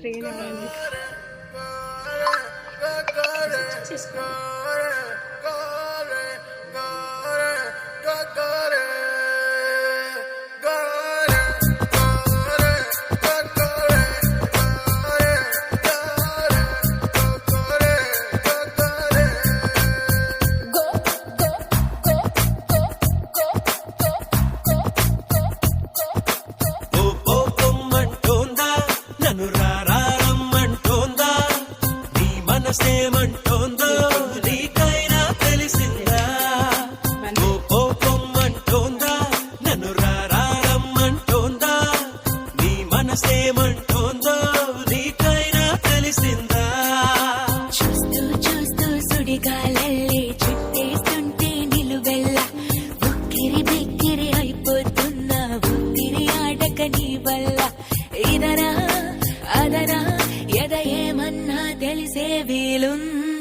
శ్రీనగర్ మనసేమంటోందో నీకైనా తెలిసిందా? ఓ పొమ్మంటోందా, నన్ను రారమ్మంటోందా? నీ మనసేమంటోందో నీకైనా తెలిసిందా? చూస్తూ చూస్తూ సుడిగాలల్లే చుట్టేస్తుంటే నిలువెల్ల ఉక్కిరి బిక్కిరి అయిపోతున్నా ఉక్కిరి ఆడక నీ వల్ల ఇదనా అదనా ఎద ఏమన్నా తెలిసే వీలుందా?